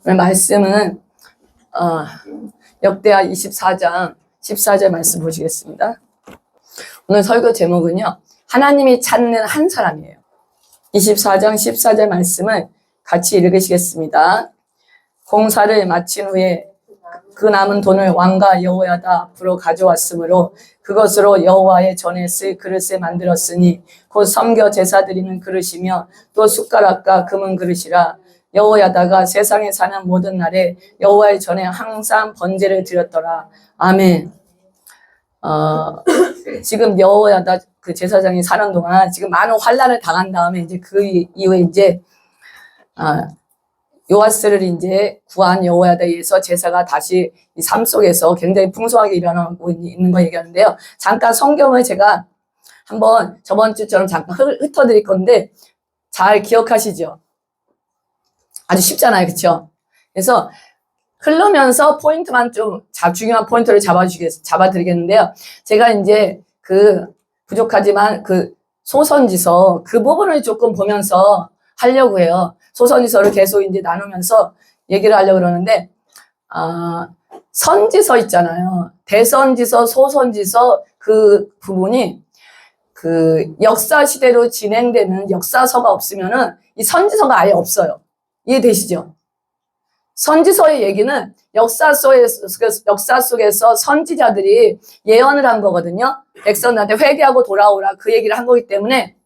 오늘 말씀은 역대하 24장 14절 말씀 보시겠습니다. 오늘 설교 제목은요, 하나님이 찾는 한 사람이에요. 24장 14절 말씀을 같이 읽으시겠습니다. 공사를 마친 후에 그 남은 돈을 왕과 여호야다 앞으로 가져왔으므로 그것으로 여호와의 전에 쓸 그릇을 만들었으니 곧 섬겨 제사 드리는 그릇이며 또 숟가락과 금은 그릇이라. 여호야다가 세상에 사는 모든 날에 여호와의 전에 항상 번제를 드렸더라. 아멘. 지금 여호야다 그 제사장이 사는 동안 지금 많은 환란을 당한 다음에 이제 그 이후에 이제 요아스를 이제 구한 여호야다에 의해서 제사가 다시 이 삶 속에서 굉장히 풍성하게 일어나고 있는 거 얘기하는데요. 잠깐 성경을 제가 한번 저번 주처럼 잠깐 흩어드릴 건데 잘 기억하시죠? 아주 쉽잖아요. 그렇죠? 그래서 흐르면서 포인트만 좀 중요한 포인트를 잡아드리겠는데요. 제가 이제 그 부족하지만 그 소선지서 그 부분을 조금 보면서 하려고 해요. 소선지서를 계속 이제 나누면서 얘기를 하려고 그러는데, 선지서 있잖아요. 대선지서, 소선지서 그 부분이 그 역사 시대로 진행되는 역사서가 없으면은 이 선지서가 아예 없어요. 이해되시죠? 선지서의 얘기는 역사 속에서 선지자들이 예언을 한 거거든요. 백성들한테 회개하고 돌아오라 그 얘기를 한 거기 때문에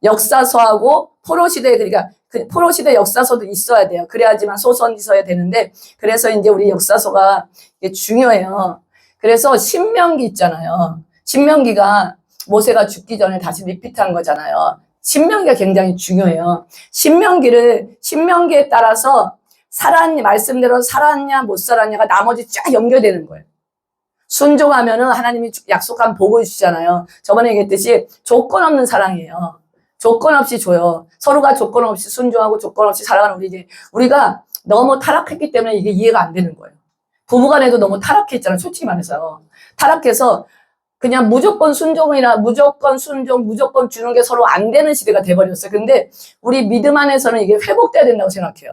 역사서하고 포로시대, 그러니까 그 포로시대 역사서도 있어야 돼요. 그래야지만 소선지서야 되는데, 그래서 이제 우리 역사서가 이게 중요해요. 그래서 신명기 있잖아요. 신명기가 모세가 죽기 전에 다시 리피트한 거잖아요. 신명기가 굉장히 중요해요. 신명기에 따라서 말씀대로 살았냐 못 살았냐가 나머지 쫙 연결되는 거예요. 순종하면은 하나님이 약속한 복을 주시잖아요. 저번에 얘기했듯이 조건 없는 사랑이에요. 조건 없이 줘요. 서로가 조건 없이 순종하고 조건 없이 살아가는 우리가 너무 타락했기 때문에 이게 이해가 안 되는 거예요. 부부간에도 너무 타락했잖아요. 솔직히 말해서. 타락해서 그냥 무조건 순종이나 무조건 순종, 무조건 주는 게 서로 안 되는 시대가 돼버렸어요. 근데 우리 믿음 안에서는 이게 회복돼야 된다고 생각해요.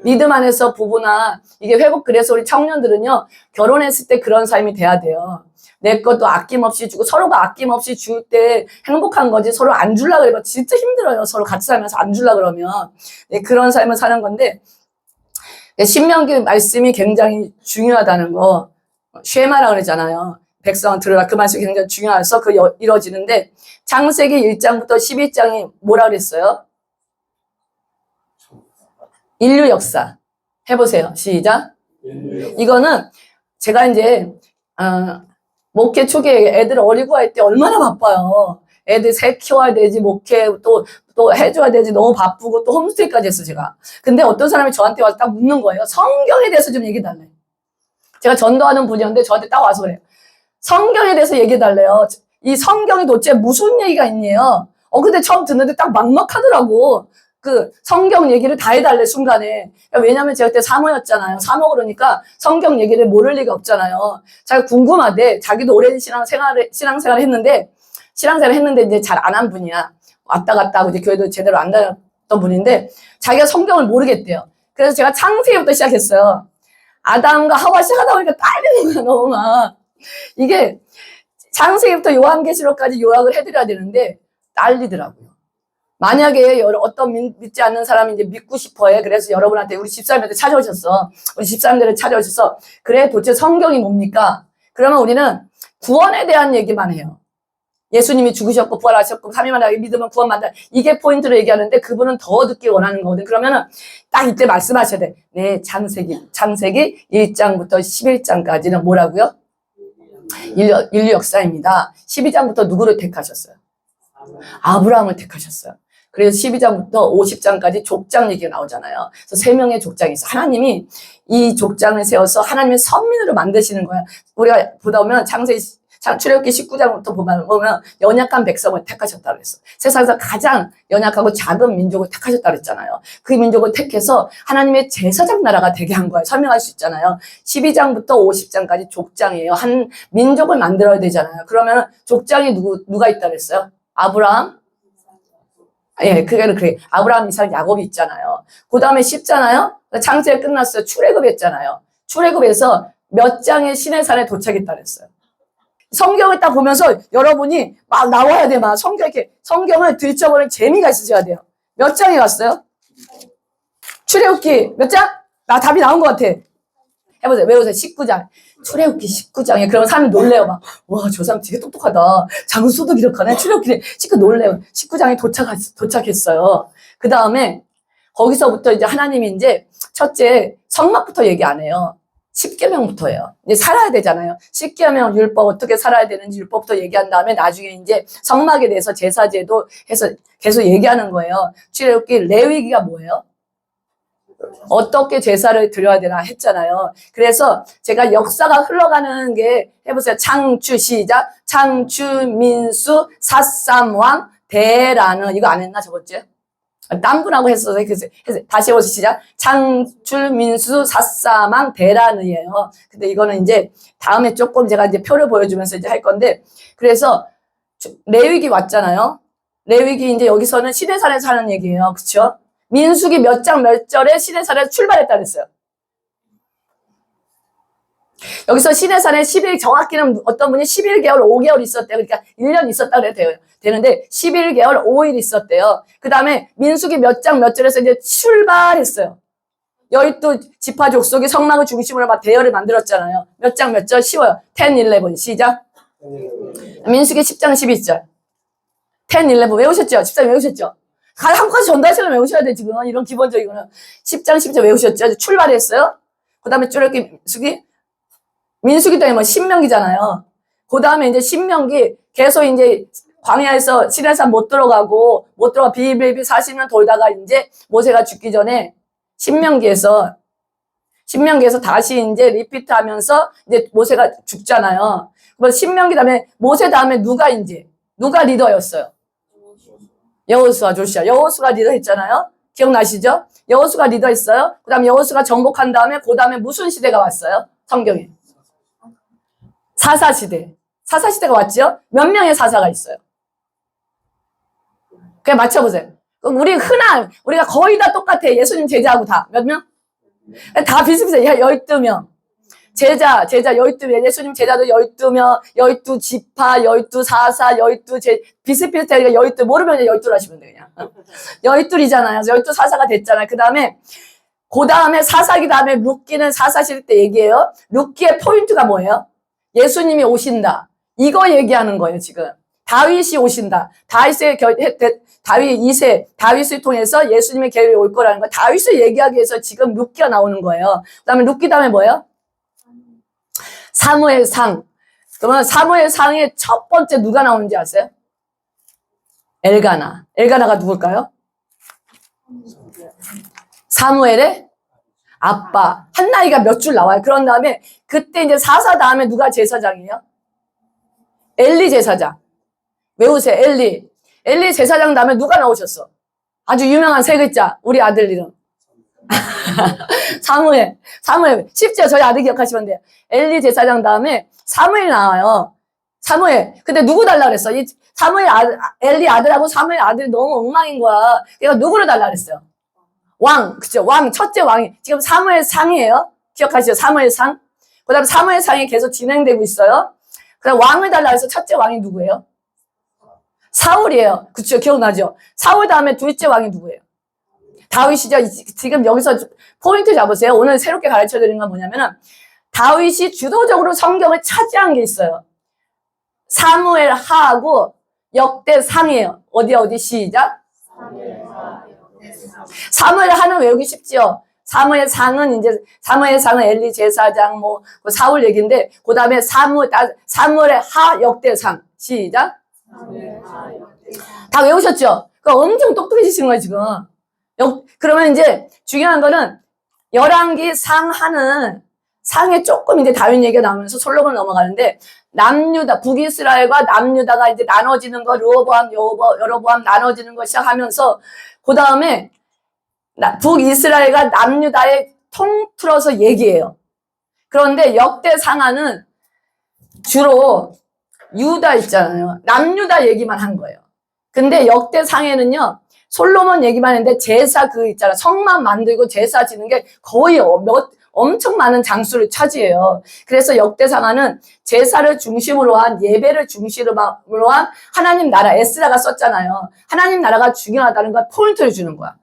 믿음 안에서 부부나 이게 그래서 우리 청년들은요, 결혼했을 때 그런 삶이 돼야 돼요. 내 것도 아낌없이 주고, 서로가 아낌없이 줄 때 행복한 거지, 서로 안 주려고 그러면 진짜 힘들어요. 서로 같이 살면서 안 주려고 그러면. 네, 그런 삶을 사는 건데, 신명기 말씀이 굉장히 중요하다는 거, 쉐마라고 그러잖아요. 백성은 들으라. 그 말씀이 굉장히 중요해서 이루어지는데, 창세기 1장부터 11장이 뭐라 그랬어요? 인류 역사. 해보세요. 시작. 이거는 제가 이제 목회 초기에 애들 어리고 할 때 얼마나 바빠요. 애들 새 키워야 되지, 목회 또 해줘야 되지, 너무 바쁘고 또 홈스테이까지 했어 제가. 근데 어떤 사람이 저한테 와서 딱 묻는 거예요. 성경에 대해서 좀 얘기해달래. 제가 전도하는 분이었는데 저한테 딱 와서 그래요. 성경에 대해서 얘기해달래요. 이 성경이 도대체 무슨 얘기가 있네요. 근데 처음 듣는데 딱 막막하더라고. 그 성경 얘기를 다 해달래 순간에. 왜냐면 제가 그때 사모였잖아요. 사모 그러니까 성경 얘기를 모를 리가 없잖아요. 자기가 궁금하대. 자기도 오랜 신앙생활을 했는데 이제 잘 안 한 분이야. 왔다 갔다 하고 이제 교회도 제대로 안 다녔던 분인데 자기가 성경을 모르겠대요. 그래서 제가 창세기부터 시작했어요. 아담과 하와 시작하다 보니까 딸리는 거야, 너무 막. 이게 창세기부터 요한계시록까지 요약을 해드려야 되는데 딸리더라고요. 만약에 어떤 믿지 않는 사람이 이제 믿고 싶어 해. 그래서 여러분한테 우리 집사님한테 찾아오셨어. 우리 집사님들을 찾아오셔서 그래 도대체 성경이 뭡니까? 그러면 우리는 구원에 대한 얘기만 해요. 예수님이 죽으셨고 부활하셨고 3일 만에 믿으면 구원받는다. 이게 포인트로 얘기하는데 그분은 더 듣기 원하는 거거든. 그러면은 딱 이때 말씀하셔야 돼. 네, 창세기 1장부터 11장까지는 뭐라고요? 인류 역사입니다. 12장부터 누구를 택하셨어요? 아브라함을 택하셨어요. 그래서 12장부터 50장까지 족장 얘기가 나오잖아요. 그래서 3명의 족장이 있어요. 하나님이 이 족장을 세워서 하나님의 선민으로 만드시는 거예요. 우리가 보다 보면 출애굽기 19장부터 보면 연약한 백성을 택하셨다고 그랬어. 세상에서 가장 연약하고 작은 민족을 택하셨다고 그랬잖아요. 그 민족을 택해서 하나님의 제사장 나라가 되게 한 거예요. 설명할 수 있잖아요. 12장부터 50장까지 족장이에요. 한 민족을 만들어야 되잖아요. 그러면 족장에 누가 있다고 그랬어요? 아브라함, 예, 그래. 아브라함, 이삭, 야곱이 있잖아요. 그 다음에 쉽잖아요? 창세기 끝났어요. 출애굽했잖아요. 출애굽에서 몇 장의 시내산에 도착했다 그랬어요. 성경을 딱 보면서 여러분이 막 나와야 돼, 막. 성경을 들춰보는 재미가 있으셔야 돼요. 몇 장에 갔어요? 출애굽기 몇 장? 나 답이 나온 것 같아. 해보세요. 외우세요. 19장. 출애굽기 19장에. 그러면 사람이 놀래요. 막, 와, 저 사람 되게 똑똑하다. 장수도 기록하네. 출애굽기 19 놀래요. 19장에 도착했어요. 그 다음에 거기서부터 이제 하나님이 이제 첫째 성막부터 얘기 안 해요. 10계명부터 해요. 이제 살아야 되잖아요. 10계명 율법 어떻게 살아야 되는지 율법부터 얘기한 다음에 나중에 이제 성막에 대해서 제사제도 해서 계속 얘기하는 거예요. 출애굽기 레위기가 뭐예요? 어떻게 제사를 드려야 되나 했잖아요. 그래서 제가 역사가 흘러가는 게 해보세요. 창추 시작. 창추 민수 사삼왕 대라는 이거 안 했나 저번주에? 딴 분하고 했어서 다시 해보세요. 시작. 창출 민수 사삼왕 대란이에요. 근데 이거는 이제 다음에 조금 제가 이제 표를 보여주면서 이제 할 건데 그래서 레위기 왔잖아요. 레위기 이제 여기서는 시내산에서 하는 얘기예요. 그쵸? 민수기 몇 장 몇 절에 시내산에서 출발했다 그랬어요. 여기서 시내산에 10일 정확히는 어떤 분이 11개월 5개월 있었대요. 그러니까 1년 있었다 그래도 되는데 11개월 5일 있었대요. 그 다음에 민수기 몇 장 몇 절에서 이제 출발했어요. 12지파 족속이 성막을 중심으로 막 대열을 만들었잖아요. 몇 장 몇 절 쉬워요. 10, 11 시작. 민수기 10장 12절 10, 11 외우셨죠? 10장 외우셨죠? 한국까지 전달시를 외우셔야 돼, 지금. 이런 기본적인 거는. 10장 10절 외우셨죠? 출발했어요? 그 다음에 쭈르기 민수기 때문에 뭐 신명기잖아요. 그 다음에 이제 신명기 계속 이제 광야에서 시내산 못 들어가 비빌비 40년 돌다가 이제 모세가 죽기 전에 신명기에서 다시 이제 리피트 하면서 이제 모세가 죽잖아요. 그래서 신명기 다음에 모세 다음에 누가 리더였어요? 여호수아, 조시아. 여호수가 리더했잖아요. 기억나시죠? 여호수가 리더했어요. 그 다음에 여호수가 정복한 다음에 그 다음에 무슨 시대가 왔어요? 성경에. 사사시대. 사사시대가 왔죠? 몇 명의 사사가 있어요? 그냥 맞춰보세요. 우리가 거의 다 똑같아. 예수님 제자하고 다. 몇 명? 다 비슷비슷해. 12명. 제자 12명. 예수님 제자도 12명, 12지파, 12사사, 비슷비슷해. 12, 모르면 12로 하시면 돼요, 그냥. 12이잖아요. 12사사가 됐잖아요. 그 다음에 사사기 다음에 룻기는 사사실 때 얘기해요. 룻기의 포인트가 뭐예요? 예수님이 오신다. 이거 얘기하는 거예요, 지금. 다윗이 오신다. 다윗을 통해서 예수님의 계획이 올 거라는 거. 다윗을 얘기하기 위해서 지금 룻기가 나오는 거예요. 그 다음에 룻기 다음에 뭐예요? 사무엘상. 그러면 사무엘상의 첫 번째 누가 나오는지 아세요? 엘가나. 엘가나가 누굴까요? 사무엘의 아빠. 한나이가 몇 줄 나와요. 그런 다음에 그때 이제 사사 다음에 누가 제사장이에요? 엘리 제사장. 외우세요. 엘리 제사장 다음에 누가 나오셨어? 아주 유명한 세 글자. 우리 아들 이름. 사무엘. 쉽죠? 저희 아들 기억하시면 돼요. 엘리 제사장 다음에 사무엘 나와요. 사무엘. 근데 누구 달라 그랬어? 엘리 아들하고 사무엘 아들이 너무 엉망인 거야. 그러니까 누구를 달라 그랬어요? 왕. 그쵸? 첫째 왕이. 지금 사무엘 상이에요. 기억하시죠? 사무엘 상. 그 다음에 사무엘 상이 계속 진행되고 있어요. 그 다음 왕을 달라 해서 첫째 왕이 누구예요? 사울이에요. 그쵸? 기억나죠? 사울 다음에 둘째 왕이 누구예요? 다윗이죠. 지금 여기서 포인트 잡으세요. 오늘 새롭게 가르쳐 드리는 건 뭐냐면은 다윗이 주도적으로 성경을 차지한 게 있어요. 사무엘 하하고 역대 상이에요. 어디 시작? 사무엘 하는 외우기 쉽죠. 사무엘 상은 엘리 제사장 사울 얘기인데 그 다음에 사무엘의 하 역대상 시작. 다 외우셨죠? 그러니까 엄청 똑똑해지시는 거예요 지금. 그러면 이제 중요한 거는 열왕기 상하는 상에 조금 이제 다윗 얘기가 나오면서 솔로몬을 넘어가는데 남유다 북이스라엘과 남유다가 이제 나눠지는 거 르호보암 여로보암 나눠지는 거 시작하면서 그 다음에 북이스라엘과 남유다에 통틀어서 얘기해요. 그런데 역대 상하는 주로 유다 있잖아요. 남유다 얘기만 한 거예요. 근데 역대 상에는요 솔로몬 얘기만 했는데 제사 그 있잖아. 성만 만들고 제사 지는 게 거의 엄청 많은 장수를 차지해요. 그래서 역대상하는 제사를 중심으로 한 예배를 중심으로 한 하나님 나라 에스라가 썼잖아요. 하나님 나라가 중요하다는 걸 포인트를 주는 거야.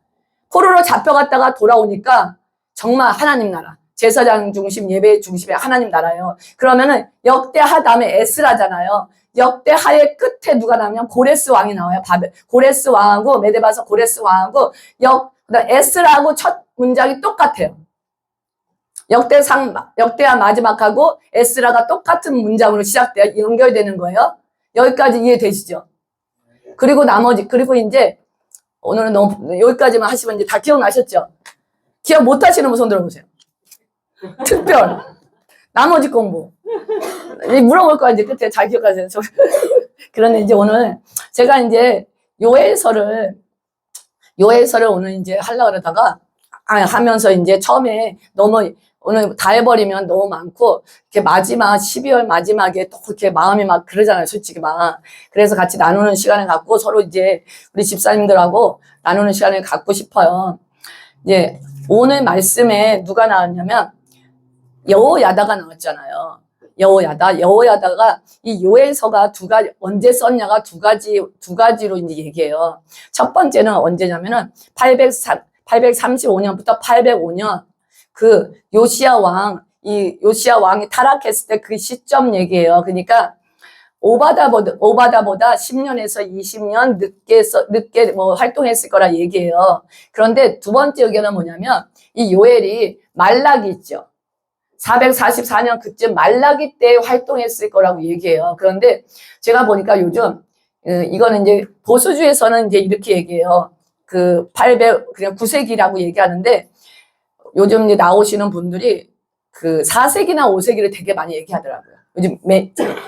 포로로 잡혀갔다가 돌아오니까 정말 하나님 나라. 제사장 중심, 예배 중심의 하나님 나라예요. 그러면은 역대하 다음에 에스라잖아요. 역대하의 끝에 누가 나오냐면 고레스 왕이 나와요. 고레스 왕하고 메데바서 고레스 왕하고 그다음 에스라하고 첫 문장이 똑같아요. 역대하 마지막하고 에스라가 똑같은 문장으로 시작돼요. 연결되는 거예요. 여기까지 이해되시죠? 그리고 이제 오늘은 너무 여기까지만 하시면 이제 다 기억나셨죠? 기억 못 하시는 분 손 들어보세요. 특별 나머지 공부 물어볼 거야. 이제 끝에 잘 기억하세요. 그런데 이제 오늘 제가 이제 요해설을 오늘 이제 하려고 그러다가 하면서 이제 처음에 너무 오늘 다 해버리면 너무 많고 이렇게 마지막 12월 마지막에 또 이렇게 마음이 막 그러잖아요. 솔직히 막. 그래서 같이 나누는 시간을 갖고 서로 이제 우리 집사님들하고 나누는 시간을 갖고 싶어요. 이제 오늘 말씀에 누가 나왔냐면 여호야다가 나왔잖아요. 여호야다가 이 요해서가 언제 썼냐가 두 가지로 이제 얘기해요. 첫 번째는 언제냐면은 835년부터 805년 그 요시야 왕이 타락했을 때 그 시점 얘기예요. 그러니까 오바다보다 10년에서 20년 늦게 뭐 활동했을 거라 얘기해요. 그런데 두 번째 의견은 뭐냐면 이 요엘이 말라기 있죠. 444년 그쯤 말라기 때 활동했을 거라고 얘기해요. 그런데 제가 보니까 요즘 이거는 이제 보수주에서는 이제 이렇게 얘기해요. 그 그냥 9세기라고 얘기하는데 요즘 이제 나오시는 분들이 그 4세기나 5세기를 되게 많이 얘기하더라고요. 요즘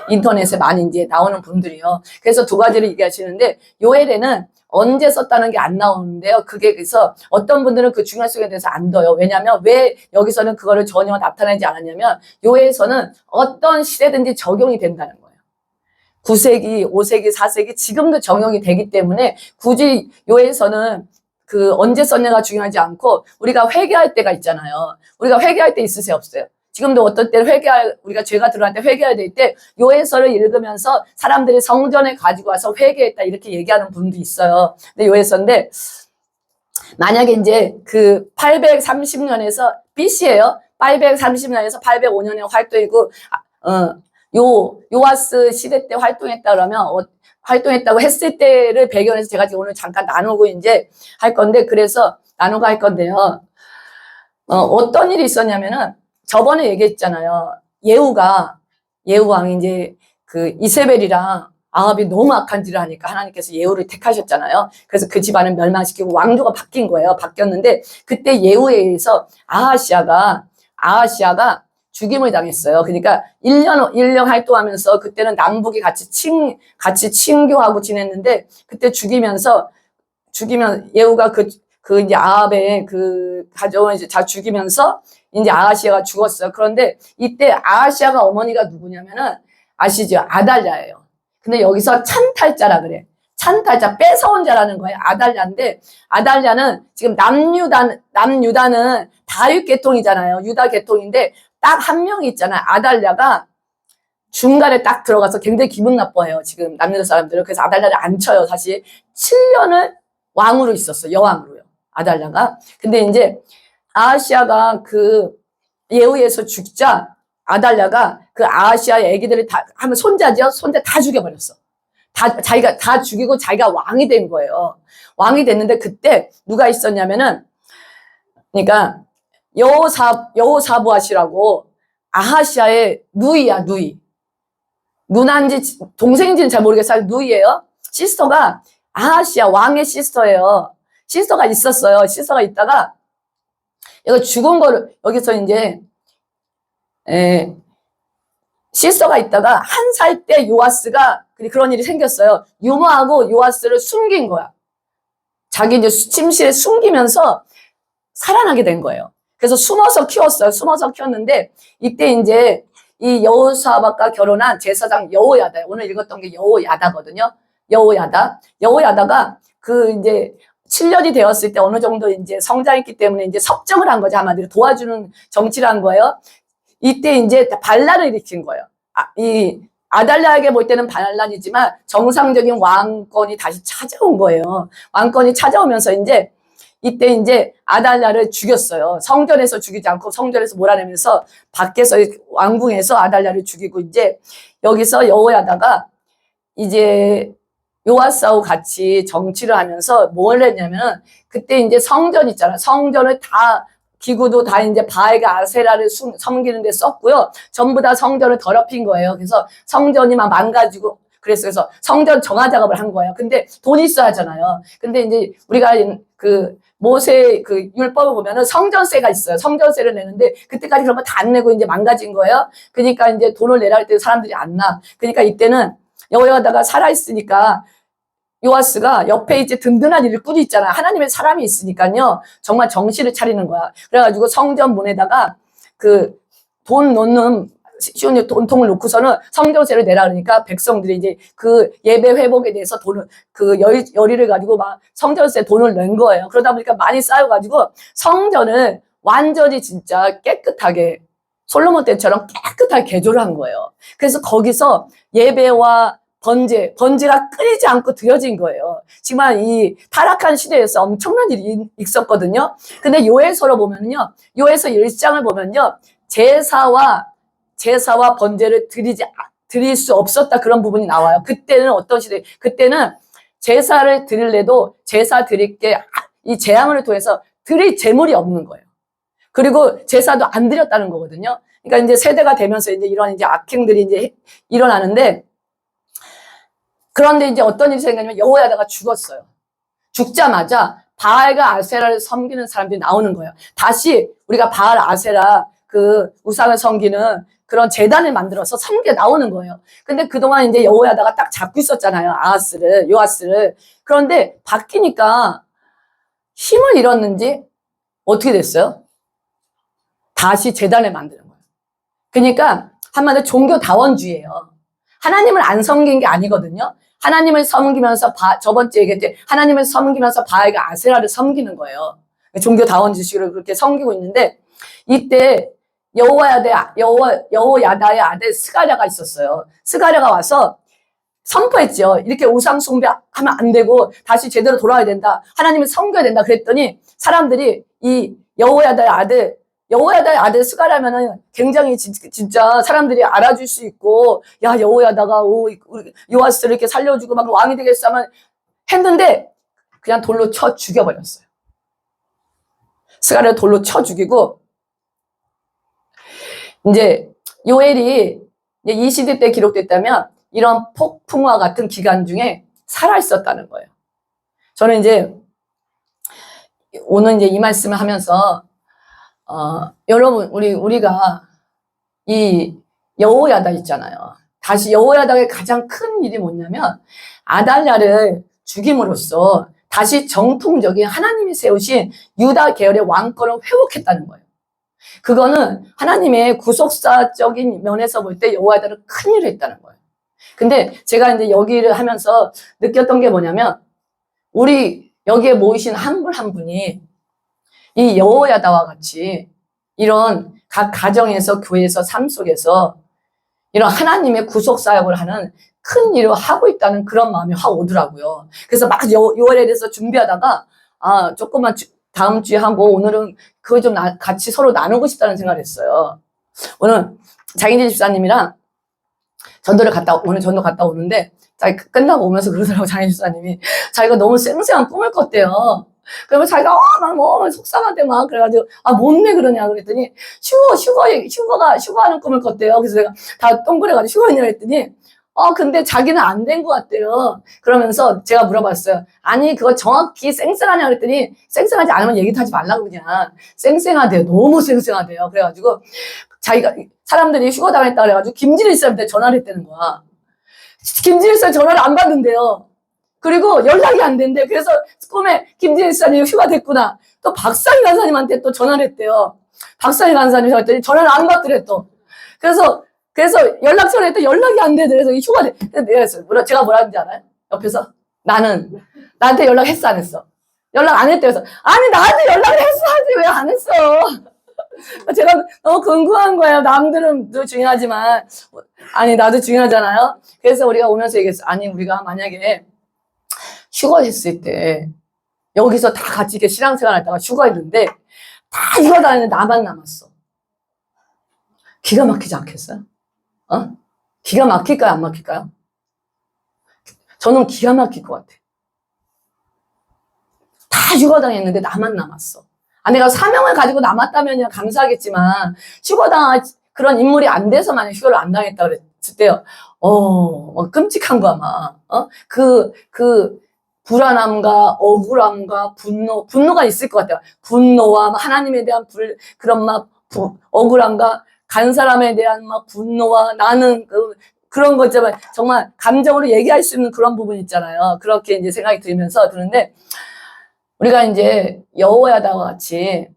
인터넷에 많이 이제 나오는 분들이요. 그래서 두 가지를 얘기하시는데 요엘에는 언제 썼다는 게 안 나오는데요. 그게 그래서 어떤 분들은 그 중요성에 대해서 안 둬요. 왜냐하면 왜 여기서는 그거를 전혀 나타내지 않았냐면 요엘에서는 어떤 시대든지 적용이 된다는 거예요. 9세기, 5세기, 4세기 지금도 적용이 되기 때문에 굳이 요엘에서는 그 언제 썼냐가 중요하지 않고 우리가 회개할 때가 있잖아요. 우리가 회개할 때 있으세요, 없어요? 지금도 어떤 때는 우리가 죄가 들어갈 때 회개해야 될 때 요해서를 읽으면서 사람들이 성전에 가지고 와서 회개했다 이렇게 얘기하는 분도 있어요. 근데 요해서인데 만약에 이제 그 830년에서 BC예요. 830년에서 805년에 활동이고 요아스 시대 때 활동했다 그러면 활동했다고 했을 때를 배경해서 제가 지금 오늘 잠깐 나누고 이제 할 건데 그래서 나누고 할 건데요. 어떤 일이 있었냐면은 저번에 얘기했잖아요. 예후 왕이 이제 그 이세벨이랑 아합이 너무 악한 짓을 하니까 하나님께서 예후를 택하셨잖아요. 그래서 그 집안을 멸망시키고 왕조가 바뀐 거예요. 바뀌었는데 그때 예후에 의해서 아하시아가 죽임을 당했어요. 그러니까 1년 활동하면서 그때는 남북이 같이 친교하고 지냈는데 그때 죽이면 예후가 그 이제 아합의 그 가정을 이제 다 죽이면서 이제 아하시아가 죽었어요. 그런데 이때 아하시아가 어머니가 누구냐면은 아시죠? 아달랴예요. 근데 여기서 찬탈자라 그래. 찬탈자, 뺏어온 자라는 거예요. 아달랴인데 아달랴는 지금 남유다는 다윗 계통이잖아요. 유다 계통인데 딱 한 명이 있잖아요. 아달랴가 중간에 딱 들어가서 굉장히 기분 나빠해요. 지금 남유다 사람들은. 그래서 아달랴를 안 쳐요. 사실 7년을 왕으로 있었어요. 여왕으로요. 아달랴가. 근데 이제 아하시아가 그 예후에서 죽자 아달랴가 그 아하시아의 애기들을 다 하면 손자죠. 손자 다 죽여버렸어. 자기가 다 죽이고 자기가 왕이 된 거예요. 왕이 됐는데 그때 누가 있었냐면은 그러니까 여호사부앗이라고 아하시아의 누이야. 누나인지 동생인지는 잘 모르겠어요. 누이예요. 시스터가 아하시아 왕의 시스터예요. 시스터가 있었어요. 시스터가 있다가 이거 죽은 거를 여기서 이제 시스터가 있다가 1살 때 요아스가 그런 일이 생겼어요. 유모하고 요아스를 숨긴 거야. 자기 이제 침실에 숨기면서 살아나게 된 거예요. 그래서 숨어서 키웠어요. 숨어서 키웠는데 이때 이제 이 여호사밧과 결혼한 제사장 여호야다. 오늘 읽었던 게 여호야다거든요. 여호야다가 그 이제 7년이 되었을 때 어느 정도 이제 성장했기 때문에 이제 섭정을 한 거죠. 한마디로 도와주는 정치를 한 거예요. 이때 이제 반란을 일으킨 거예요. 이 아달랴에게 볼 때는 반란이지만 정상적인 왕권이 다시 찾아온 거예요. 왕권이 찾아오면서 이제 이때 이제 아달랴를 죽였어요. 성전에서 죽이지 않고 성전에서 몰아내면서 밖에서 왕궁에서 아달랴를 죽이고 이제 여기서 여호야다가 이제 요아스하고 같이 정치를 하면서 뭘 했냐면 그때 이제 성전 있잖아요. 성전을 다 기구도 다 이제 바알과 아세라를 섬기는 데 썼고요. 전부 다 성전을 더럽힌 거예요. 그래서 성전이 막 망가지고 그래서 성전 정화 작업을 한 거예요. 근데 돈이 있어야 하잖아요. 근데 이제 우리가 그 모세 그 율법을 보면은 성전세가 있어요. 성전세를 내는데 그때까지 그런 거 다 안 내고 이제 망가진 거예요. 그러니까 이제 돈을 내라 할 때 사람들이 안 나. 그러니까 이때는 여호야다가 살아있으니까 요아스가 옆에 이제 든든한 일꾼이 있잖아. 하나님의 사람이 있으니까요. 정말 정신을 차리는 거야. 그래가지고 성전 문에다가 그 돈 넣는 쉬운 돈통을 놓고서는 성전세를 내라 그러니까 백성들이 이제 그 예배 회복에 대해서 돈을 그 열의를 가지고 막 성전세 돈을 낸 거예요. 그러다 보니까 많이 쌓여가지고 성전을 완전히 진짜 깨끗하게 솔로몬 때처럼 깨끗하게 개조를 한 거예요. 그래서 거기서 예배와 번제가 끊이지 않고 드려진 거예요. 정말 이 타락한 시대에서 엄청난 일이 있었거든요. 근데 요에서로 보면요. 요에서 1장을 보면요. 제사와 번제를 드릴 수 없었다 그런 부분이 나와요. 그때는 어떤 시대? 그때는 제사를 드릴래도 제사 드릴 게 이 재앙을 통해서 드릴 재물이 없는 거예요. 그리고 제사도 안 드렸다는 거거든요. 그러니까 이제 세대가 되면서 이제 이런 이제 악행들이 이제 일어나는데 그런데 이제 어떤 일이 생겼냐면 여호야다가 죽었어요. 죽자마자 바알과 아세라를 섬기는 사람들이 나오는 거예요. 다시 우리가 바알, 아세라 그 우상을 섬기는 그런 제단을 만들어서 섬겨 나오는 거예요. 근데 그동안 이제 여호야다가 딱 잡고 있었잖아요. 요아스를. 그런데 바뀌니까 힘을 잃었는지 어떻게 됐어요? 다시 제단을 만드는 거예요. 그러니까 한마디로 종교다원주의예요. 하나님을 안 섬긴 게 아니거든요. 하나님을 섬기면서 저번주에 얘기했지 하나님을 섬기면서 바알과 아세라를 섬기는 거예요. 종교다원주의식으로 그렇게 섬기고 있는데 이때 여호야다의 아들 스가랴가 있었어요. 스가랴가 와서 선포했죠. 이렇게 우상 숭배하면 안 되고 다시 제대로 돌아와야 된다. 하나님을 섬겨야 된다. 그랬더니 사람들이 이 여호야다의 아들 스가랴면은 굉장히 진짜 사람들이 알아줄 수 있고 야 여호야다가 요아스를 이렇게 살려주고 막 왕이 되겠어 하면 했는데 그냥 돌로 쳐 죽여버렸어요. 스가랴를 돌로 쳐 죽이고 이제 요엘이 이 시대 때 기록됐다면 이런 폭풍과 같은 기간 중에 살아있었다는 거예요. 저는 이제 오늘 이제 이 말씀을 하면서 여러분 우리가 이 여호야다 있잖아요. 다시 여호야다의 가장 큰 일이 뭐냐면 아달랴를 죽임으로써 다시 정통적인 하나님이 세우신 유다 계열의 왕권을 회복했다는 거예요. 그거는 하나님의 구속사적인 면에서 볼 때 여호야다를 큰 일을 했다는 거예요. 근데 제가 이제 여기를 하면서 느꼈던 게 뭐냐면 우리 여기에 모이신 한 분 한 분이 이 여호야다와 같이 이런 각 가정에서 교회에서 삶 속에서 이런 하나님의 구속사역을 하는 큰 일을 하고 있다는 그런 마음이 확 오더라고요. 그래서 막 요월에 대해서 준비하다가 조금만 다음 주에 하고 오늘은 그거 좀 같이 서로 나누고 싶다는 생각을 했어요. 오늘 장인재 집사님이랑 오늘 전도 갔다 오는데 자기 끝나고 오면서 그러더라고. 장인재 집사님이 자기가 너무 쌩쌩한 꿈을 꿨대요. 그러면 자기가 막 너무 속상한데 막 그래가지고 뭔데 그러냐 그랬더니 휴가하는 꿈을 꿨대요. 그래서 내가 다 동그래가지고 휴가 있냐고 했더니 근데 자기는 안 된 것 같대요. 그러면서 제가 물어봤어요. 아니 그거 정확히 쌩쌩하냐 그랬더니 쌩쌩하지 않으면 얘기도 하지 말라고 그냥. 쌩쌩하대요. 너무 쌩쌩하대요. 그래가지고 자기가 사람들이 휴가 당했다 그래가지고 김진일 쌤한테 전화를 했다는 거야. 김진일 쌤 전화를 안 받는데요. 그리고 연락이 안 된대. 그래서 꿈에 김진일 선생님 휴가 됐구나. 또 박상희 간사님한테 또 전화를 했대요. 박상희 간사님 했더니 전화를 안 받더래 또. 그래서 연락처를 했더니 연락이 안 되더래. 그래서 휴가 제가 뭐라 하는지 알아요? 옆에서 나한테 연락했어 안 했어? 연락 안 했대요. 그래서 아니 나한테 연락을 했어야지 왜 안 했어? 제가 너무 궁금한 거예요. 남들은 또 중요하지만 아니 나도 중요하잖아요. 그래서 우리가 오면서 얘기했어. 아니 우리가 만약에 휴가했을 때 여기서 다 같이 이렇게 신앙생활 하다가 휴가했는데 다 휴가 다니는데 나만 남았어. 기가 막히지 않겠어요? 기가 막힐까요? 안 막힐까요? 저는 기가 막힐 것 같아. 다 휴가당했는데 나만 남았어. 내가 사명을 가지고 남았다면 감사하겠지만 휴가당할 그런 인물이 안 돼서 만약 휴가를 안 당했다 그랬을 때요. 끔찍한 거야 막. 그 불안함과 억울함과 분노가 있을 것 같아요. 분노와 하나님에 대한 그런 막 억울함과 간 사람에 대한 막 분노와 나는 그런 거 있잖아요. 정말 감정으로 얘기할 수 있는 그런 부분 있잖아요. 그렇게 이제 생각이 들면서 드는데 우리가 이제 여호야다와 같이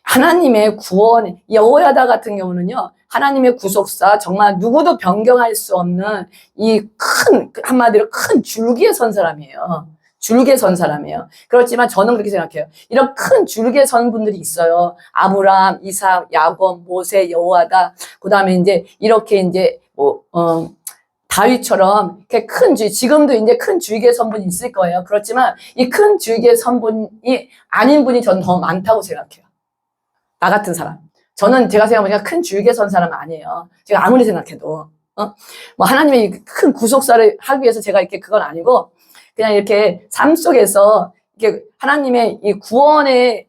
하나님의 구원, 여호야다 같은 경우는요, 하나님의 구속사, 정말 누구도 변경할 수 없는 이 한마디로 큰 줄기에 선 사람이에요. 줄기에 선 사람이에요. 그렇지만 저는 그렇게 생각해요. 이런 큰 줄기에 선 분들이 있어요. 아브라함, 이삭, 야곱, 모세, 여호야다, 그 다음에 이제 이렇게 이제 다윗처럼 이렇게 지금도 이제 큰 줄기의 선분이 있을 거예요. 그렇지만 이 큰 줄기의 선분이 아닌 분이 저는 더 많다고 생각해요. 나 같은 사람. 저는 제가 생각해보니까 큰 줄기에 선 사람은 아니에요. 제가 아무리 생각해도. 뭐 하나님의 큰 구속사를 하기 위해서 제가 이렇게 그건 아니고 그냥 이렇게 삶 속에서 이렇게 하나님의 이 구원의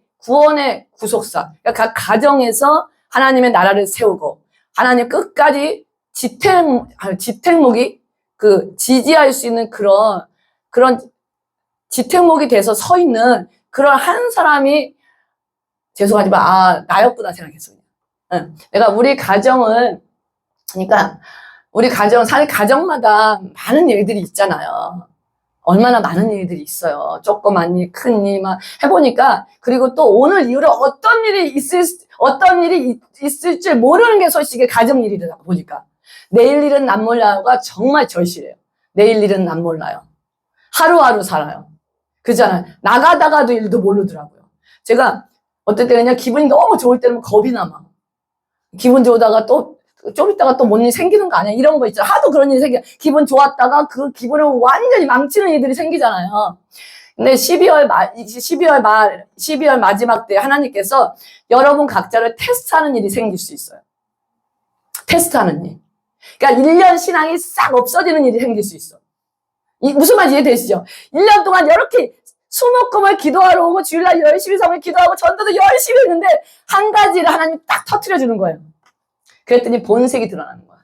구속사. 그러니까 각 가정에서 하나님의 나라를 세우고 하나님 끝까지 지택목이 지지할 수 있는 그런 지택목이 돼서 서 있는 그런 한 사람이 죄송하지만 나였구나 생각했어요. 내가 우리 가정을 그러니까 우리 가정 사실 가정마다 많은 일들이 있잖아요. 얼마나 많은 일들이 있어요. 조그만 일, 큰 일 막 해보니까 그리고 또 오늘 이후로 어떤 일이 있을 줄 모르는 게 솔직히 가정 일이다 보니까 내일 일은 난 몰라요가 정말 절실해요. 내일 일은 난 몰라요. 하루하루 살아요. 그렇잖아요. 나가다가도 일도 모르더라고요. 제가 어떨 때 그냥 기분이 너무 좋을 때는 겁이 남아. 기분 좋다가 좀 있다가 또 뭔 일 생기는 거 아니야? 이런 거 있잖아. 하도 그런 일이 생겨. 기분 좋았다가 그 기분을 완전히 망치는 일들이 생기잖아요. 근데 12월 마지막 때 하나님께서 여러분 각자를 테스트하는 일이 생길 수 있어요. 테스트하는 일. 그러니까 1년 신앙이 싹 없어지는 일이 생길 수 있어. 무슨 말인지 이해되시죠? 1년 동안 이렇게 수목금을 기도하러 오고 주일날 열심히 성을 기도하고 전도도 열심히 했는데 한 가지를 하나님 딱 터뜨려 주는 거예요. 그랬더니 본색이 드러나는 거야.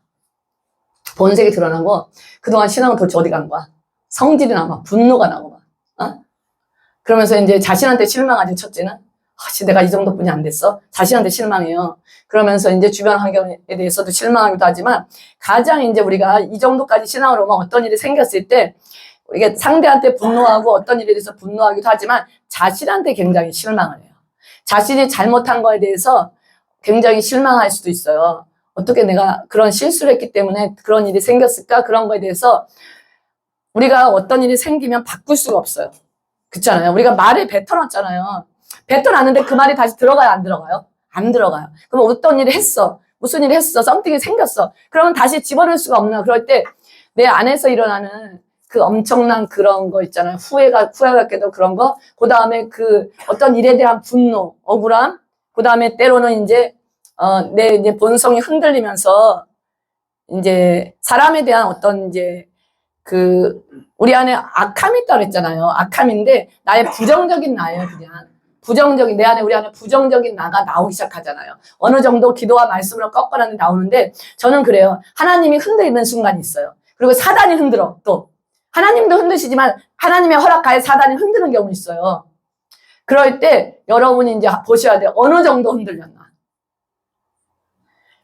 본색이 드러나고 그동안 신앙은 도대체 어디 간 거야? 성질이 나고 분노가 나고 막. 그러면서 이제 자신한테 실망하지 첫째는. 내가 이 정도뿐이 안 됐어? 자신한테 실망해요. 그러면서 이제 주변 환경에 대해서도 실망하기도 하지만 가장 이제 우리가 이 정도까지 신앙으로 오면 어떤 일이 생겼을 때 우리가 상대한테 분노하고 어떤 일에 대해서 분노하기도 하지만 자신한테 굉장히 실망을 해요. 자신이 잘못한 거에 대해서 굉장히 실망할 수도 있어요. 어떻게 내가 그런 실수를 했기 때문에 그런 일이 생겼을까? 그런 거에 대해서 우리가 어떤 일이 생기면 바꿀 수가 없어요. 그렇잖아요. 우리가 말을 뱉어놨잖아요. 뱉어놨는데 그 말이 다시 들어가요? 안 들어가요? 안 들어가요. 그럼 어떤 일을 했어? 무슨 일을 했어? 썸띵이 생겼어. 그러면 다시 집어넣을 수가 없나? 그럴 때 내 안에서 일어나는 그 엄청난 그런 거 있잖아요. 후회 같게도 그런 거. 그 다음에 그 어떤 일에 대한 분노, 억울함. 그 다음에 때로는 이제 내 이제 본성이 흔들리면서 이제 사람에 대한 어떤 이제 우리 안에 악함이 있다고 그랬잖아요. 악함인데 나의 부정적인 나예요, 그냥. 우리 안에 부정적인 나가 나오기 시작하잖아요. 어느 정도 기도와 말씀으로 꺾어놨는데 나오는데 저는 그래요. 하나님이 흔들리는 순간이 있어요. 그리고 사단이 흔들어, 또. 하나님도 흔드시지만 하나님의 허락하에 사단이 흔드는 경우 있어요. 그럴 때 여러분이 이제 보셔야 돼요. 어느 정도 흔들렸나.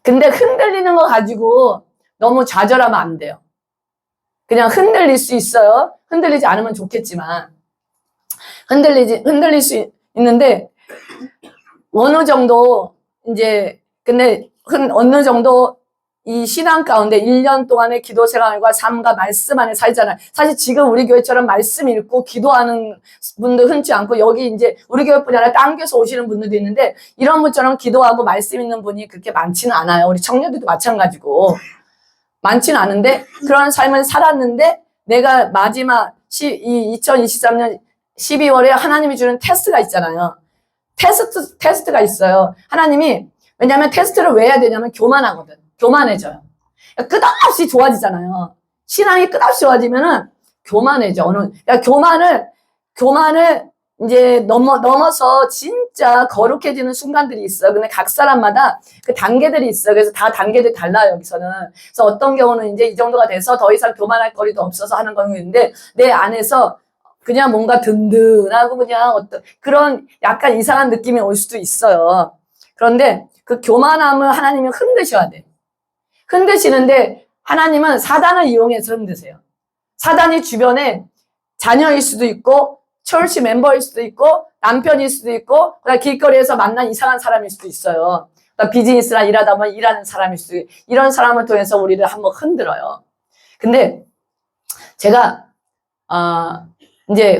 근데 흔들리는 거 가지고 너무 좌절하면 안 돼요. 그냥 흔들릴 수 있어요. 흔들리지 않으면 좋겠지만. 흔들릴 수 있는데, 어느 정도, 이제, 근데, 어느 정도 이 신앙 가운데 1년 동안의 기도 생활과 삶과 말씀 안에 살잖아요. 사실 지금 우리 교회처럼 말씀 읽고 기도하는 분들 흔치 않고, 여기 이제 우리 교회뿐이 아니라 딴 교회에서 오시는 분들도 있는데, 이런 분처럼 기도하고 말씀 있는 분이 그렇게 많지는 않아요. 우리 청년들도 마찬가지고. 많지는 않은데, 그런 삶을 살았는데, 내가 마지막 2023년 12월에 하나님이 주는 테스트가 있잖아요. 테스트가 있어요. 하나님이, 왜냐면 테스트를 왜 해야 되냐면 교만하거든. 교만해져요. 끝없이 좋아지잖아요. 신앙이 끝없이 좋아지면은 교만해져. 교만을 이제 넘어서 진짜 거룩해지는 순간들이 있어. 근데 각 사람마다 그 단계들이 있어. 그래서 다 단계들이 달라요, 여기서는. 그래서 어떤 경우는 이제 이 정도가 돼서 더 이상 교만할 거리도 없어서 하는 경우가 있는데, 내 안에서 그냥 뭔가 든든하고 그냥 어떤 그런 약간 이상한 느낌이 올 수도 있어요. 그런데 그 교만함을 하나님이 흔드셔야 돼. 흔드시는데 하나님은 사단을 이용해서 흔드세요. 사단이 주변에 자녀일 수도 있고, 철시 멤버일 수도 있고, 남편일 수도 있고, 길거리에서 만난 이상한 사람일 수도 있어요. 비즈니스나 일하다 보면 일하는 사람일 수도 있고, 이런 사람을 통해서 우리를 한번 흔들어요. 근데 제가 이제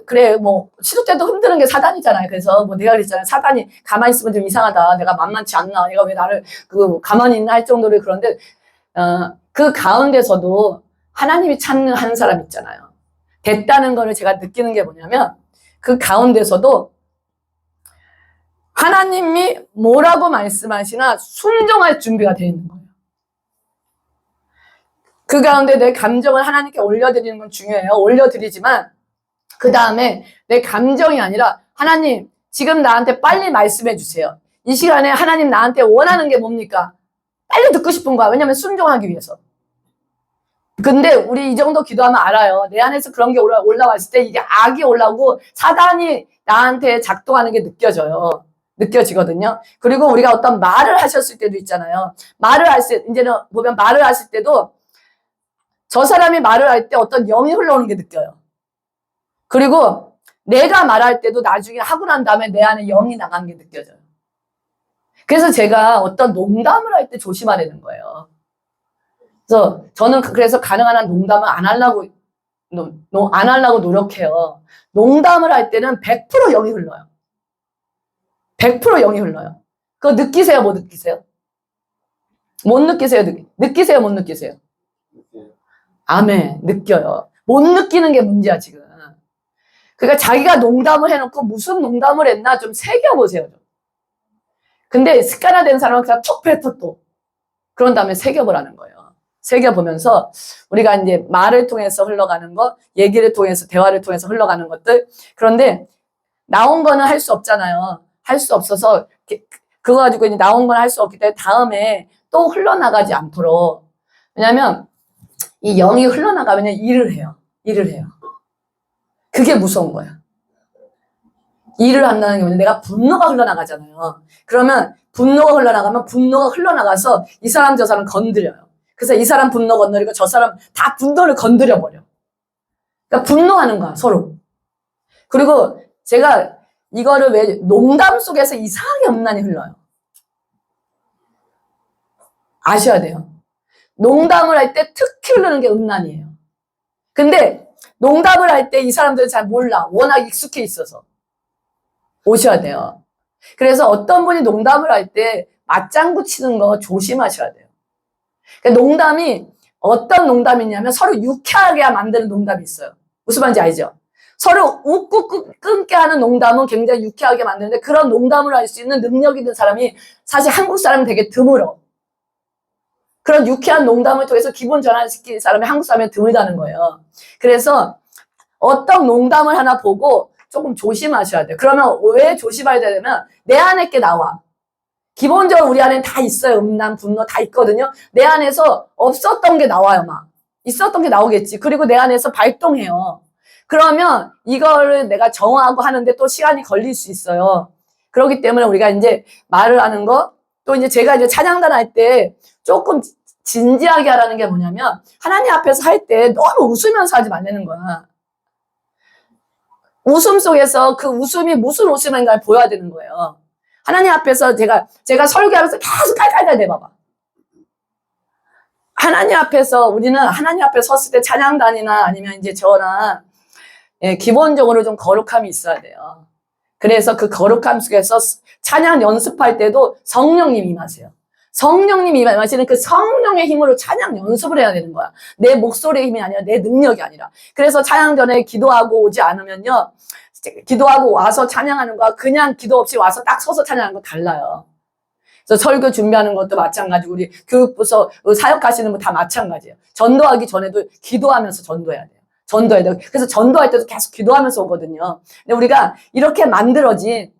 그래, 뭐, 시도 때도 흔드는 게 사단이잖아요. 그래서 뭐 내가 그랬잖아요. 사단이 가만히 있으면 좀 이상하다. 내가 만만치 않나. 얘가 왜 나를 가만히 있나 할 정도로. 그런데, 그 가운데서도 하나님이 찾는 한 사람 있잖아요. 됐다는 거를 제가 느끼는 게 뭐냐면, 그 가운데서도 하나님이 뭐라고 말씀하시나 순종할 준비가 되어 있는 거예요. 그 가운데 내 감정을 하나님께 올려드리는 건 중요해요. 올려드리지만 그 다음에 내 감정이 아니라, 하나님 지금 나한테 빨리 말씀해 주세요. 이 시간에 하나님 나한테 원하는 게 뭡니까? 빨리 듣고 싶은 거야. 왜냐면 순종하기 위해서. 근데 우리 이 정도 기도하면 알아요. 내 안에서 그런 게 올라왔을 때 이게 악이 올라오고 사단이 나한테 작동하는 게 느껴지거든요. 그리고 우리가 어떤 말을 하셨을 때도 있잖아요. 이제는 보면 말을 하실 때도 저 사람이 말을 할 때 어떤 영이 흘러오는 게 느껴요. 그리고 내가 말할 때도 나중에 하고 난 다음에 내 안에 영이 나가는 게 느껴져요. 그래서 제가 어떤 농담을 할 때 조심하라는 거예요. 그래서 저는 그래서 가능한 한 농담을 안 하려고 노력해요. 농담을 할 때는 100% 영이 흘러요. 100% 영이 흘러요. 그거 느끼세요? 못 느끼세요? 못 느끼세요? 느끼세요? 못 느끼세요? 아멘. 느껴요. 못 느끼는 게 문제야, 지금. 그러니까 자기가 농담을 해놓고 무슨 농담을 했나 좀 새겨보세요. 좀. 근데 습관화된 사람은 그냥 툭 뱉어 또. 그런 다음에 새겨보라는 거예요. 새겨보면서 우리가 이제 말을 통해서 흘러가는 것, 얘기를 통해서, 대화를 통해서 흘러가는 것들. 그런데 나온 거는 할 수 없잖아요. 할 수 없어서 그거 가지고 이제 나온 건 할 수 없기 때문에 다음에 또 흘러나가지 않도록. 왜냐면 이 영이 흘러나가면 일을 해요. 그게 무서운 거야. 일을 한다는 게 뭐냐, 내가 분노가 흘러나가잖아요. 그러면 분노가 흘러나가서 이 사람 저 사람 건드려요. 그래서 이 사람 분노 건드리고 저 사람 다 분노를 건드려버려. 그러니까 분노하는 거야, 서로. 그리고 제가 이거를 왜 농담 속에서 이상하게 음란이 흘러요. 아셔야 돼요. 농담을 할 때 특히 흐르는 게 음란이에요. 근데 농담을 할 때 이 사람들은 잘 몰라. 워낙 익숙해 있어서. 오셔야 돼요. 그래서 어떤 분이 농담을 할 때 맞장구 치는 거 조심하셔야 돼요. 그러니까 농담이 어떤 농담이냐면 서로 유쾌하게 만드는 농담이 있어요. 무슨 말인지 알죠? 서로 웃고 끊게 하는 농담은 굉장히 유쾌하게 만드는데, 그런 농담을 할 수 있는 능력 있는 사람이 사실 한국 사람은 되게 드물어. 그런 유쾌한 농담을 통해서 기분 전환시키는 사람이 한국 사람이 드물다는 거예요. 그래서 어떤 농담을 하나 보고 조금 조심하셔야 돼요. 그러면 왜 조심해야 되냐면 내 안에 게 나와. 기본적으로 우리 안에 다 있어요. 음란, 분노 다 있거든요. 내 안에서 없었던 게 나와요, 막. 있었던 게 나오겠지. 그리고 내 안에서 발동해요. 그러면 이거를 내가 정화하고 하는데 또 시간이 걸릴 수 있어요. 그렇기 때문에 우리가 이제 말을 하는 거, 또 이제 제가 이제 찬양단 할 때 조금 진지하게 하라는 게 뭐냐면, 하나님 앞에서 할 때 너무 웃으면서 하지 말라는 거야. 웃음 속에서 그 웃음이 무슨 웃음인가를 보여야 되는 거예요. 하나님 앞에서 제가 설교하면서 계속 깔깔깔 대봐봐. 하나님 앞에서 우리는 하나님 앞에 섰을 때 찬양단이나 아니면 이제 저나 기본적으로 좀 거룩함이 있어야 돼요. 그래서 그 거룩함 속에서 찬양 연습할 때도 성령님 임하세요. 성령님이 임하시는 그 성령의 힘으로 찬양 연습을 해야 되는 거야. 내 목소리의 힘이 아니라 내 능력이 아니라. 그래서 찬양 전에 기도하고 오지 않으면요, 기도하고 와서 찬양하는 거와 그냥 기도 없이 와서 딱 서서 찬양하는 거 달라요. 그래서 설교 준비하는 것도 마찬가지고 우리 교육부서 사역하시는 분 다 마찬가지예요. 전도하기 전에도 기도하면서 전도해야 돼요. 전도해야 돼요. 그래서 전도할 때도 계속 기도하면서 오거든요. 근데 우리가 이렇게 만들어진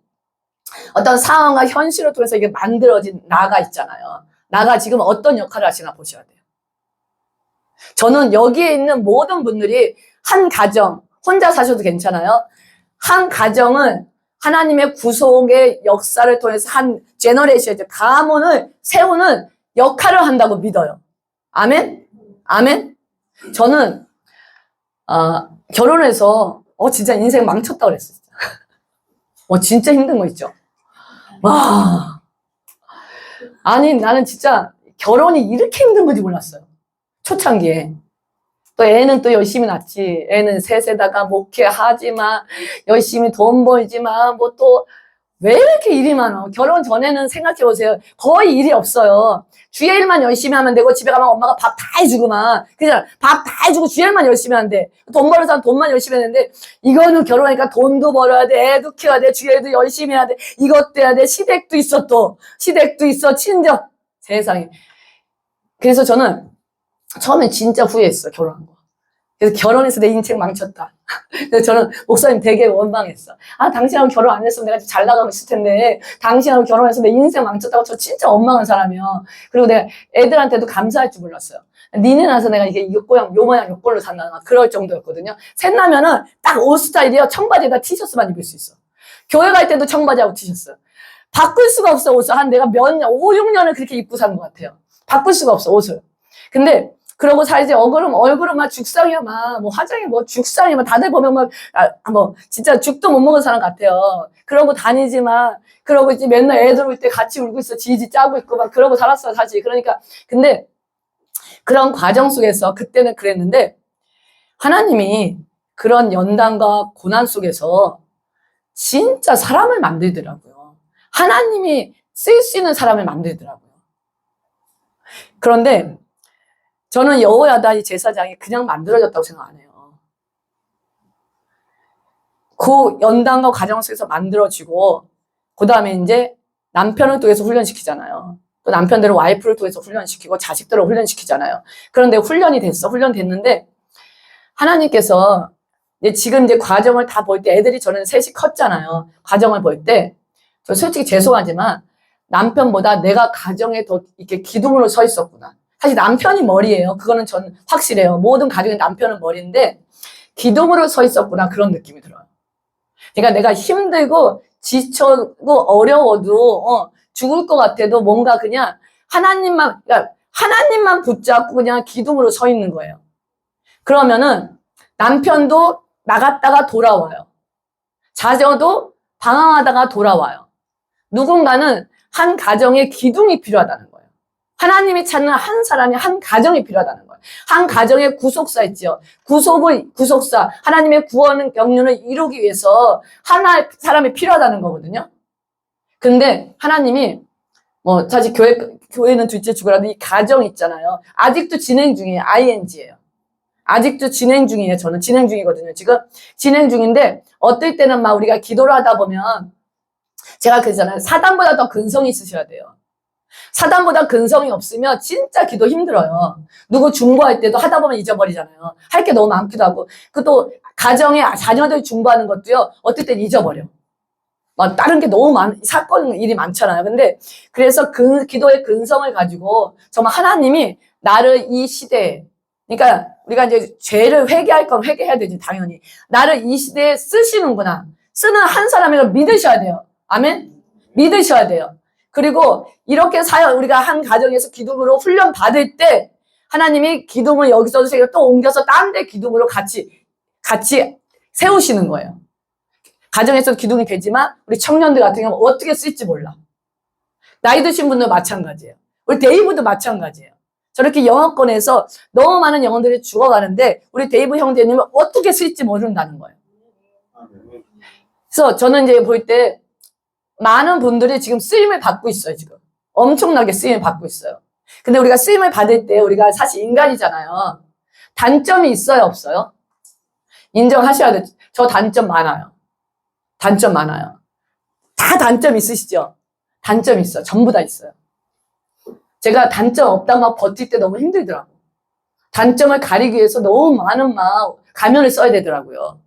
어떤 상황과 현실을 통해서 이게 만들어진 나가 있잖아요. 나가 지금 어떤 역할을 하시나 보셔야 돼요. 저는 여기에 있는 모든 분들이 한 가정, 혼자 사셔도 괜찮아요. 한 가정은 하나님의 구속의 역사를 통해서 한 제너레이션, 가문을 세우는 역할을 한다고 믿어요. 아멘? 아멘? 저는 결혼해서 진짜 인생 망쳤다고 그랬어요. 진짜 힘든 거 있죠. 와, 아니 나는 진짜 결혼이 이렇게 힘든 건지 몰랐어요. 초창기에. 또 애는 또 열심히 낳지. 애는 셋에다가 목회하지마, 열심히 돈 벌지마, 뭐 또 왜 이렇게 일이 많아. 결혼 전에는 생각해보세요. 거의 일이 없어요. 주의 일만 열심히 하면 되고 집에 가면 엄마가 밥 다 해주고만. 그냥 밥 다 해주고 주의 일만 열심히 하는데, 돈 버는 사람 돈만 열심히 했는데, 이거는 결혼하니까 돈도 벌어야 돼, 애도 키워야 돼, 주의 일도 열심히 해야 돼, 이것도 해야 돼, 시댁도 있어 또. 시댁도 있어, 친정. 세상에. 그래서 저는 처음에 진짜 후회했어, 결혼한 거. 그래서 결혼해서 내 인생 망쳤다. 그래서 저는 목사님 되게 원망했어. 당신하고 결혼 안 했으면 내가 잘 나가고 있을 텐데, 당신하고 결혼해서 내 인생 망쳤다고. 저 진짜 원망한 사람이요. 그리고 내가 애들한테도 감사할 줄 몰랐어요. 니네 나서 내가 이게 요 모양 요 꼴로 산다. 그럴 정도였거든요. 셋 나면은 딱 옷 스타일이요. 청바지에다 티셔츠만 입을 수 있어. 교회 갈 때도 청바지하고 티셔츠. 바꿀 수가 없어, 옷을. 내가 몇 년, 5, 6년을 그렇게 입고 산 것 같아요. 바꿀 수가 없어, 옷을. 근데 그러고 살지 얼굴은 막 죽상이야, 막 뭐 화장이 뭐 죽상이야, 막 다들 보면 막 뭐 진짜 죽도 못 먹은 사람 같아요. 그러고 다니지만 그러고 이제 맨날 애들 올 때 같이 울고 있어, 지지 짜고 있고 막 그러고 살았어 사실. 그러니까 근데 그런 과정 속에서 그때는 그랬는데 하나님이 그런 연단과 고난 속에서 진짜 사람을 만들더라고요. 하나님이 쓸 수 있는 사람을 만들더라고요. 그런데 저는 여호야다 이 제사장이 그냥 만들어졌다고 생각 안 해요. 그 연단과 과정 속에서 만들어지고, 그 다음에 이제 남편을 통해서 훈련시키잖아요. 또 남편들을 와이프를 통해서 훈련시키고, 자식들을 훈련시키잖아요. 그런데 훈련이 됐어. 훈련됐는데, 하나님께서 지금 이제 과정을 다 볼 때, 애들이 저는 셋이 컸잖아요. 과정을 볼 때, 저 솔직히 죄송하지만, 남편보다 내가 가정에 더 이렇게 기둥으로 서 있었구나. 사실 남편이 머리예요. 그거는 전 확실해요. 모든 가정의 남편은 머리인데 기둥으로 서 있었구나, 그런 느낌이 들어요. 그러니까 내가 힘들고 지쳐고 어려워도 죽을 것 같아도 뭔가 그냥 그러니까 하나님만 붙잡고 그냥 기둥으로 서 있는 거예요. 그러면은 남편도 나갔다가 돌아와요. 자녀도 방황하다가 돌아와요. 누군가는 한 가정에 기둥이 필요하다는 거예요. 하나님이 찾는 한 사람이, 한 가정이 필요하다는 거예요. 한 가정의 구속사 있죠. 구속사, 하나님의 구원 경륜을 이루기 위해서 하나의 사람이 필요하다는 거거든요. 근데 하나님이 사실 교회는 둘째 주고라도 이 가정 있잖아요. 아직도 진행 중이에요. ing예요. 아직도 진행 중이에요. 저는 진행 중이거든요. 지금 진행 중인데 어떨 때는 막 우리가 기도를 하다 보면 제가 그러잖아요. 사단보다 더 근성이 있으셔야 돼요. 사단보다 근성이 없으면 진짜 기도 힘들어요. 누구 중보할 때도 하다 보면 잊어버리잖아요. 할 게 너무 많기도 하고. 또 가정에 자녀들 중보하는 것도요. 어떨 땐 잊어버려. 막 다른 게 너무 일이 많잖아요. 근데 그래서 그 기도의 근성을 가지고 정말 하나님이 나를 이 시대에, 그러니까 우리가 이제 죄를 회개할 건 회개해야 되지, 당연히. 나를 이 시대에 쓰시는구나. 쓰는 한 사람을 믿으셔야 돼요. 아멘? 믿으셔야 돼요. 그리고 이렇게 우리가 한 가정에서 기둥으로 훈련 받을 때 하나님이 기둥을 여기서 또 옮겨서 딴 데 기둥으로 같이 세우시는 거예요. 가정에서 기둥이 되지만 우리 청년들 같은 경우는 어떻게 쓸지 몰라. 나이 드신 분들 마찬가지예요. 우리 대의부도 마찬가지예요. 저렇게 영어권에서 너무 많은 영혼들이 죽어가는데 우리 데이브 형제님은 어떻게 쓸지 모른다는 거예요. 그래서 저는 이제 볼 때 많은 분들이 지금 쓰임을 받고 있어요. 지금 엄청나게 쓰임을 받고 있어요. 근데 우리가 쓰임을 받을 때 우리가 사실 인간이잖아요. 단점이 있어요, 없어요? 인정하셔야 돼요. 저 단점 많아요. 단점 많아요. 다 단점 있으시죠? 단점 있어요. 전부 다 있어요. 제가 단점 없다 막 버틸 때 너무 힘들더라고. 단점을 가리기 위해서 너무 많은 막 가면을 써야 되더라고요.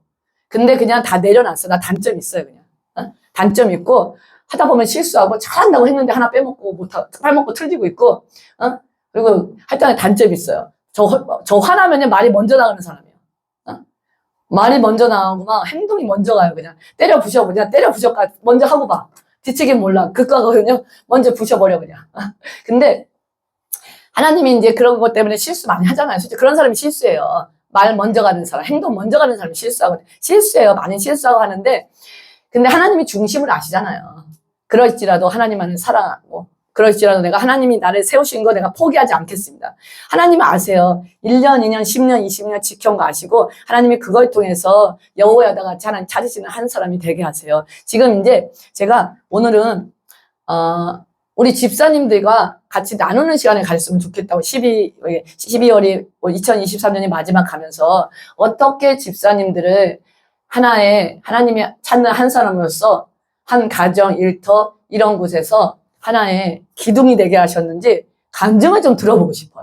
근데 그냥 다 내려놨어. 나 단점 있어요, 그냥. 어? 단점 있고, 하다 보면 실수하고, 잘한다고 했는데 하나 빼먹고, 빼먹고 틀리고 있고, 어? 그리고 하여튼 단점이 있어요. 저 화나면 말이 먼저 나가는 사람이에요. 어? 말이 먼저 나가고 막 행동이 먼저 가요, 그냥. 때려 부셔, 그냥 때려 부셔, 먼저 하고 봐. 뒤치긴 몰라. 그거 그냥 먼저 부셔버려, 그냥. 근데, 하나님이 이제 그런 것 때문에 실수 많이 하잖아요. 솔직히 그런 사람이 실수예요. 말 먼저 가는 사람, 행동 먼저 가는 사람이 실수해요. 많이 실수하고 하는데, 근데 하나님이 중심을 아시잖아요. 그럴지라도 하나님만을 사랑하고, 그럴지라도 내가 하나님이 나를 세우신 거 내가 포기하지 않겠습니다. 하나님은 아세요. 1년, 2년, 10년, 20년 지켜온 거 아시고, 하나님이 그걸 통해서 여호와여다 같이 하나님 찾으시는 한 사람이 되게 하세요. 지금 이제 제가 오늘은, 우리 집사님들과 같이 나누는 시간을 가졌으면 좋겠다고 12월이 2023년이 마지막 가면서 어떻게 집사님들을 하나의 하나님이 찾는 한 사람으로서 한 가정, 일터 이런 곳에서 하나의 기둥이 되게 하셨는지 간증을 좀 들어보고 싶어요.